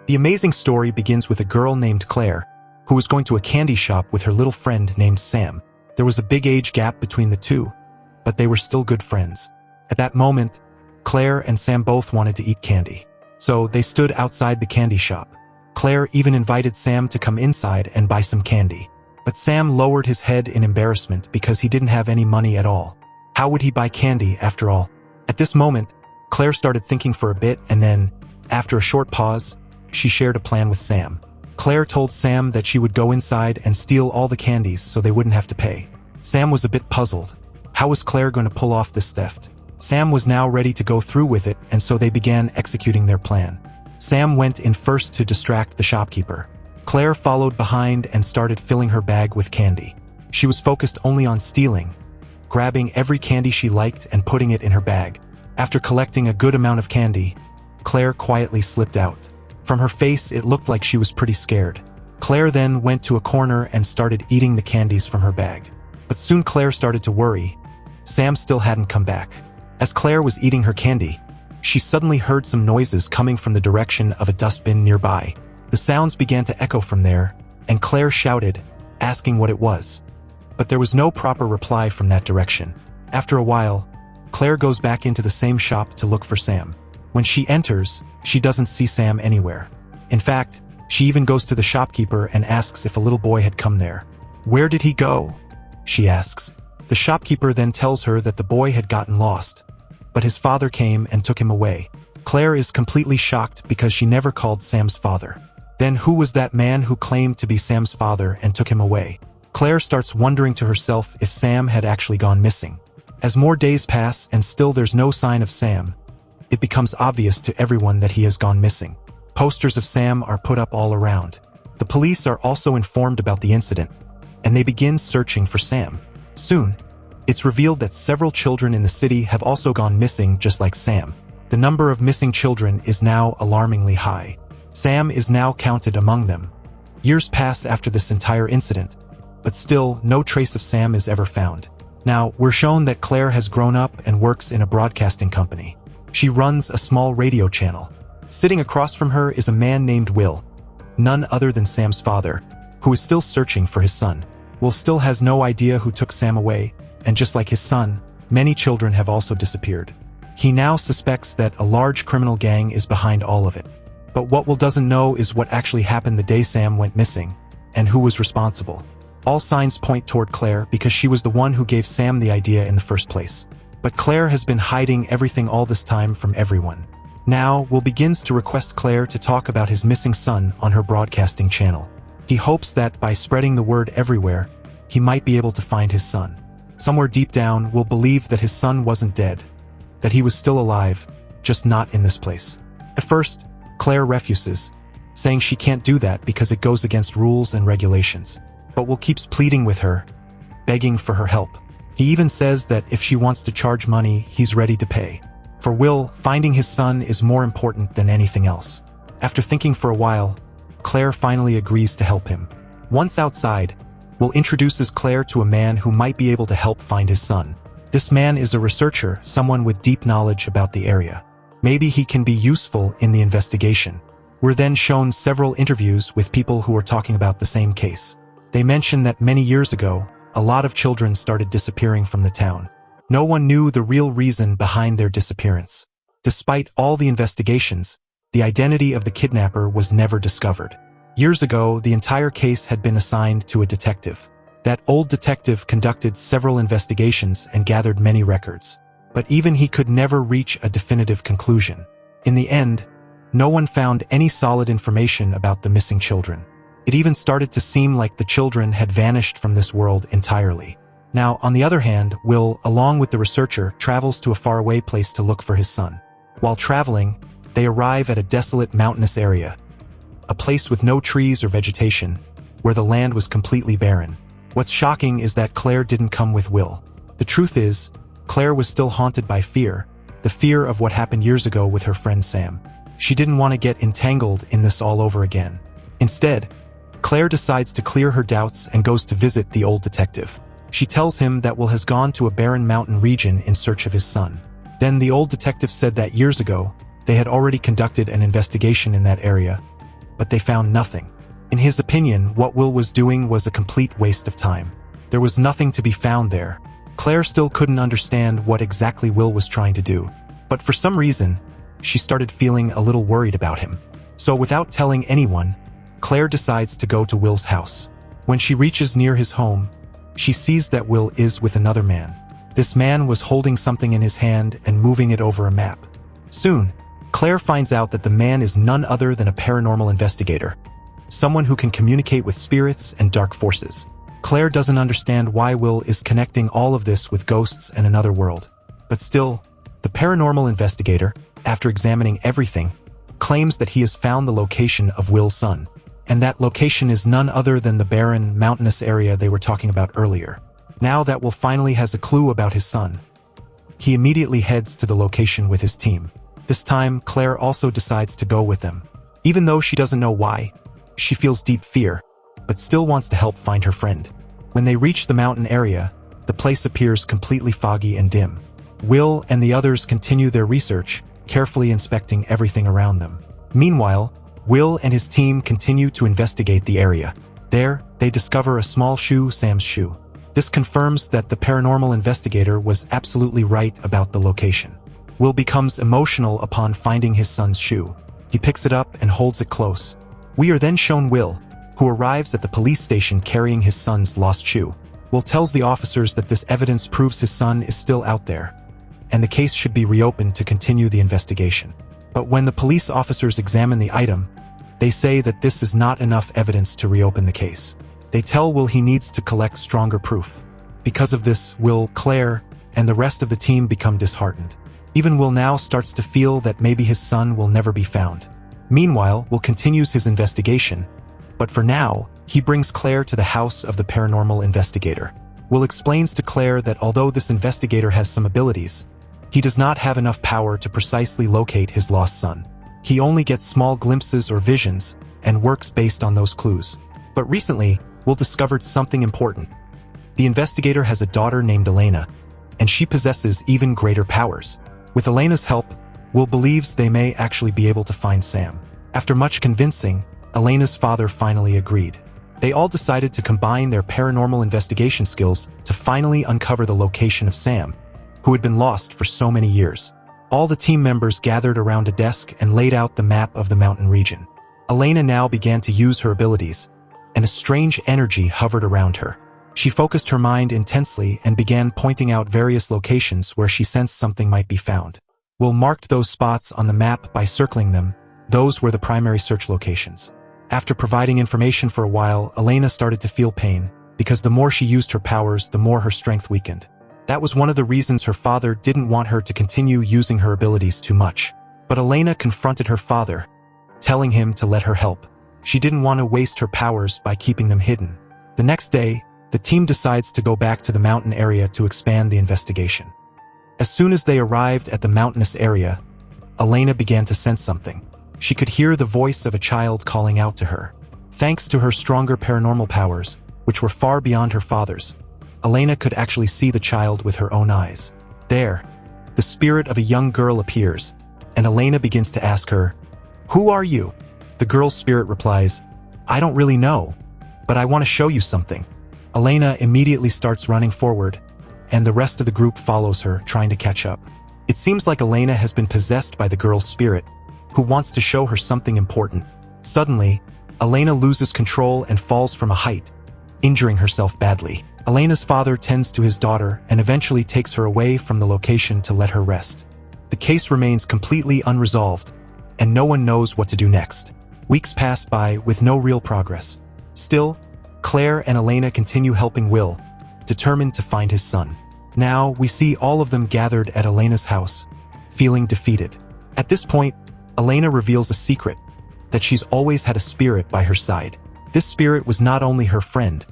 The amazing story begins with a girl named Claire, who was going to a candy shop with her little friend named Sam. There was a big age gap between the two, but they were still good friends. At that moment, Claire and Sam both wanted to eat candy, so they stood outside the candy shop. Claire even invited Sam to come inside and buy some candy. But Sam lowered his head in embarrassment because he didn't have any money at all. How would he buy candy after all? At this moment, Claire started thinking for a bit, and then, after a short pause, she shared a plan with Sam. Claire told Sam that she would go inside and steal all the candies so they wouldn't have to pay. Sam was a bit puzzled. How was Claire going to pull off this theft? Sam was now ready to go through with it, and so they began executing their plan. Sam went in first to distract the shopkeeper. Claire followed behind and started filling her bag with candy. She was focused only on stealing, grabbing every candy she liked and putting it in her bag. After collecting a good amount of candy, Claire quietly slipped out. From her face, it looked like she was pretty scared. Claire then went to a corner and started eating the candies from her bag. But soon Claire started to worry. Sam still hadn't come back. As Claire was eating her candy, she suddenly heard some noises coming from the direction of a dustbin nearby. The sounds began to echo from there, and Claire shouted, asking what it was. But there was no proper reply from that direction. After a while, Claire goes back into the same shop to look for Sam. When she enters, she doesn't see Sam anywhere. In fact, she even goes to the shopkeeper and asks if a little boy had come there. "Where did he go?" she asks. The shopkeeper then tells her that the boy had gotten lost, but his father came and took him away. Claire is completely shocked because she never called Sam's father. Then who was that man who claimed to be Sam's father and took him away? Claire starts wondering to herself if Sam had actually gone missing. As more days pass and still there's no sign of Sam, it becomes obvious to everyone that he has gone missing. Posters of Sam are put up all around. The police are also informed about the incident, and they begin searching for Sam. Soon, it's revealed that several children in the city have also gone missing just like Sam. The number of missing children is now alarmingly high. Sam is now counted among them. Years pass after this entire incident, but still no trace of Sam is ever found. Now, we're shown that Claire has grown up and works in a broadcasting company. She runs a small radio channel. Sitting across from her is a man named Will, none other than Sam's father, who is still searching for his son. Will still has no idea who took Sam away, and just like his son, many children have also disappeared. He now suspects that a large criminal gang is behind all of it. But what Will doesn't know is what actually happened the day Sam went missing, and who was responsible. All signs point toward Claire because she was the one who gave Sam the idea in the first place. But Claire has been hiding everything all this time from everyone. Now, Will begins to request Claire to talk about his missing son on her broadcasting channel. He hopes that by spreading the word everywhere, he might be able to find his son. Somewhere deep down, Will believe that his son wasn't dead, that he was still alive, just not in this place. At first, Claire refuses, saying she can't do that because it goes against rules and regulations. But Will keeps pleading with her, begging for her help. He even says that if she wants to charge money, he's ready to pay. For Will, finding his son is more important than anything else. After thinking for a while, Claire finally agrees to help him. Once outside, Will introduces Claire to a man who might be able to help find his son. This man is a researcher, someone with deep knowledge about the area. Maybe he can be useful in the investigation. We're then shown several interviews with people who are talking about the same case. They mention that many years ago, a lot of children started disappearing from the town. No one knew the real reason behind their disappearance. Despite all the investigations, the identity of the kidnapper was never discovered. Years ago, the entire case had been assigned to a detective. That old detective conducted several investigations and gathered many records. But even he could never reach a definitive conclusion. In the end, no one found any solid information about the missing children. It even started to seem like the children had vanished from this world entirely. Now, on the other hand, Will, along with the researcher, travels to a faraway place to look for his son. While traveling, they arrive at a desolate mountainous area, a place with no trees or vegetation, where the land was completely barren. What's shocking is that Claire didn't come with Will. The truth is, Claire was still haunted by fear, the fear of what happened years ago with her friend Sam. She didn't want to get entangled in this all over again. Instead, Claire decides to clear her doubts and goes to visit the old detective. She tells him that Will has gone to a barren mountain region in search of his son. Then the old detective said that years ago, they had already conducted an investigation in that area, but they found nothing. In his opinion, what Will was doing was a complete waste of time. There was nothing to be found there. Claire still couldn't understand what exactly Will was trying to do, but for some reason, she started feeling a little worried about him. So without telling anyone, Claire decides to go to Will's house. When she reaches near his home, she sees that Will is with another man. This man was holding something in his hand and moving it over a map. Soon, Claire finds out that the man is none other than a paranormal investigator, someone who can communicate with spirits and dark forces. Claire doesn't understand why Will is connecting all of this with ghosts and another world. But still, the paranormal investigator, after examining everything, claims that he has found the location of Will's son, and that location is none other than the barren, mountainous area they were talking about earlier. Now that Will finally has a clue about his son, he immediately heads to the location with his team. This time, Claire also decides to go with them. Even though she doesn't know why, she feels deep fear, but still wants to help find her friend. When they reach the mountain area, the place appears completely foggy and dim. Will and the others continue their research, carefully inspecting everything around them. Meanwhile, Will and his team continue to investigate the area. There, they discover a small shoe, Sam's shoe. This confirms that the paranormal investigator was absolutely right about the location. Will becomes emotional upon finding his son's shoe. He picks it up and holds it close. We are then shown Will, who arrives at the police station carrying his son's lost shoe. Will tells the officers that this evidence proves his son is still out there, and the case should be reopened to continue the investigation. But when the police officers examine the item, they say that this is not enough evidence to reopen the case. They tell Will he needs to collect stronger proof. Because of this, Will, Claire, and the rest of the team become disheartened. Even Will now starts to feel that maybe his son will never be found. Meanwhile, Will continues his investigation, but for now, he brings Claire to the house of the paranormal investigator. Will explains to Claire that although this investigator has some abilities, he does not have enough power to precisely locate his lost son. He only gets small glimpses or visions and works based on those clues. But recently, Will discovered something important. The investigator has a daughter named Elena, and she possesses even greater powers. With Elena's help, Will believes they may actually be able to find Sam. After much convincing, Elena's father finally agreed. They all decided to combine their paranormal investigation skills to finally uncover the location of Sam, who had been lost for so many years. All the team members gathered around a desk and laid out the map of the mountain region. Elena now began to use her abilities, and a strange energy hovered around her. She focused her mind intensely and began pointing out various locations where she sensed something might be found. Will marked those spots on the map by circling them. Those were the primary search locations. After providing information for a while, Elena started to feel pain, because the more she used her powers, the more her strength weakened. That was one of the reasons her father didn't want her to continue using her abilities too much. But Elena confronted her father, telling him to let her help. She didn't want to waste her powers by keeping them hidden. The next day, the team decides to go back to the mountain area to expand the investigation. As soon as they arrived at the mountainous area, Elena began to sense something. She could hear the voice of a child calling out to her. Thanks to her stronger paranormal powers, which were far beyond her father's, Elena could actually see the child with her own eyes. There, the spirit of a young girl appears, and Elena begins to ask her, "Who are you?" The girl's spirit replies, "I don't really know, but I want to show you something." Elena immediately starts running forward, and the rest of the group follows her, trying to catch up. It seems like Elena has been possessed by the girl's spirit, who wants to show her something important. Suddenly, Elena loses control and falls from a height, injuring herself badly. Elena's father tends to his daughter and eventually takes her away from the location to let her rest. The case remains completely unresolved, and no one knows what to do next. Weeks pass by with no real progress. Still, Claire and Elena continue helping Will, determined to find his son. Now, we see all of them gathered at Elena's house, feeling defeated. At this point, Elena reveals a secret, that she's always had a spirit by her side. This spirit was not only her friend,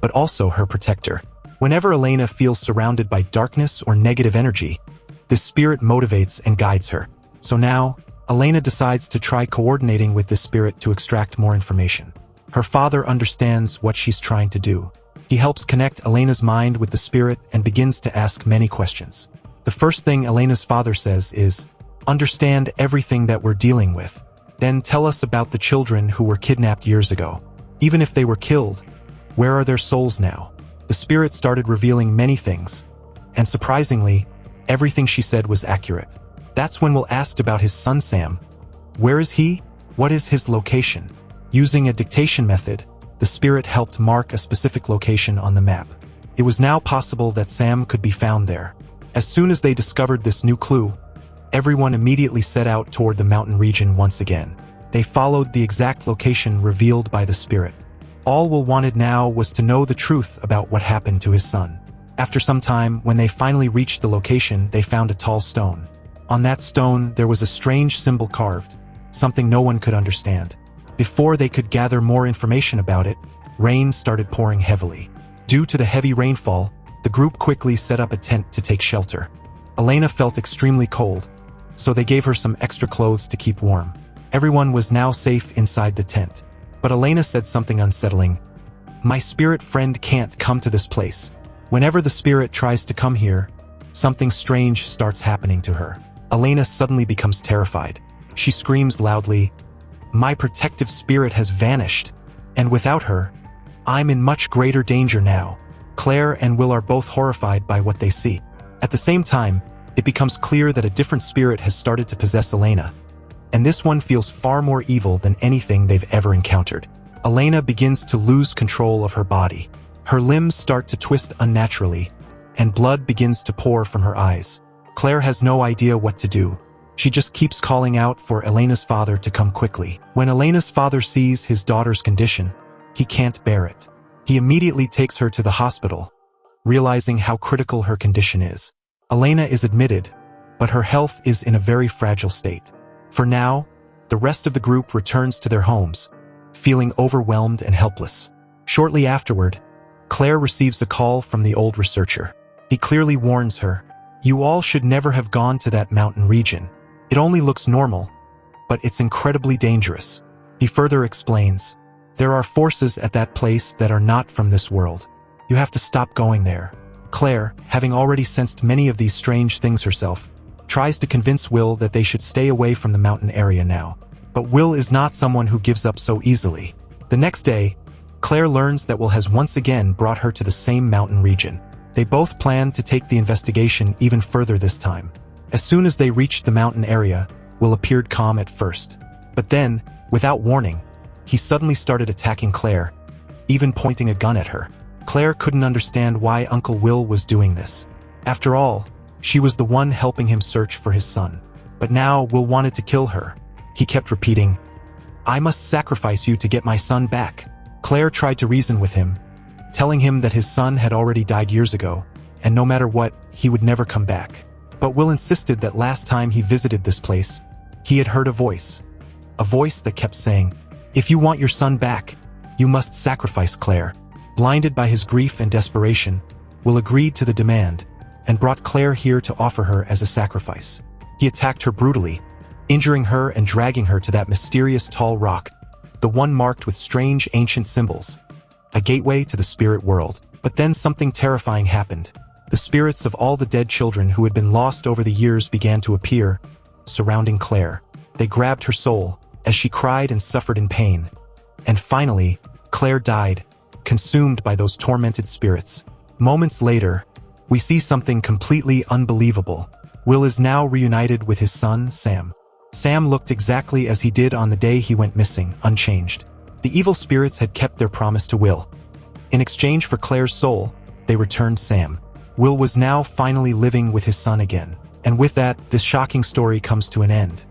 but also her protector. Whenever Elena feels surrounded by darkness or negative energy, this spirit motivates and guides her. So now, Elena decides to try coordinating with this spirit to extract more information. Her father understands what she's trying to do. He helps connect Elena's mind with the spirit and begins to ask many questions. The first thing Elena's father says is, "Understand everything that we're dealing with. Then tell us about the children who were kidnapped years ago. Even if they were killed, where are their souls now? The spirit started revealing many things, and surprisingly, everything she said was accurate. That's when Will asked about his son Sam. Where is he? What is his location? Using a dictation method, the spirit helped mark a specific location on the map. It was now possible that Sam could be found there. As soon as they discovered this new clue, everyone immediately set out toward the mountain region once again. They followed the exact location revealed by the spirit. All Will wanted now was to know the truth about what happened to his son. After some time, when they finally reached the location, they found a tall stone. On that stone, there was a strange symbol carved, something no one could understand. Before they could gather more information about it, rain started pouring heavily. Due to the heavy rainfall, the group quickly set up a tent to take shelter. Elena felt extremely cold, so they gave her some extra clothes to keep warm. Everyone was now safe inside the tent. But Elena said something unsettling. My spirit friend can't come to this place. Whenever the spirit tries to come here, something strange starts happening to her. Elena suddenly becomes terrified. She screams loudly, my protective spirit has vanished, and without her, I'm in much greater danger now. Claire and Will are both horrified by what they see. At the same time, it becomes clear that a different spirit has started to possess Elena, and this one feels far more evil than anything they've ever encountered. Elena begins to lose control of her body. Her limbs start to twist unnaturally, and blood begins to pour from her eyes. Claire has no idea what to do. She just keeps calling out for Elena's father to come quickly. When Elena's father sees his daughter's condition, he can't bear it. He immediately takes her to the hospital, realizing how critical her condition is. Elena is admitted, but her health is in a very fragile state. For now, the rest of the group returns to their homes, feeling overwhelmed and helpless. Shortly afterward, Claire receives a call from the old researcher. He clearly warns her, you all should never have gone to that mountain region. It only looks normal, but it's incredibly dangerous. He further explains, there are forces at that place that are not from this world. You have to stop going there. Claire, having already sensed many of these strange things herself, tries to convince Will that they should stay away from the mountain area now. But Will is not someone who gives up so easily. The next day, Claire learns that Will has once again brought her to the same mountain region. They both plan to take the investigation even further this time. As soon as they reached the mountain area, Will appeared calm at first. But then, without warning, he suddenly started attacking Claire, even pointing a gun at her. Claire couldn't understand why Uncle Will was doing this. After all, she was the one helping him search for his son. But now Will wanted to kill her. He kept repeating, I must sacrifice you to get my son back. Claire tried to reason with him, telling him that his son had already died years ago, and no matter what, he would never come back. But Will insisted that last time he visited this place, he had heard a voice that kept saying, if you want your son back, you must sacrifice Claire. Blinded by his grief and desperation, Will agreed to the demand, and brought Claire here to offer her as a sacrifice. He attacked her brutally, injuring her and dragging her to that mysterious tall rock, the one marked with strange ancient symbols, a gateway to the spirit world. But then something terrifying happened. The spirits of all the dead children who had been lost over the years began to appear, surrounding Claire. They grabbed her soul, as she cried and suffered in pain. And finally, Claire died, consumed by those tormented spirits. Moments later, we see something completely unbelievable. Will is now reunited with his son, Sam. Sam looked exactly as he did on the day he went missing, unchanged. The evil spirits had kept their promise to Will. In exchange for Claire's soul, they returned Sam. Will was now finally living with his son again. And with that, this shocking story comes to an end.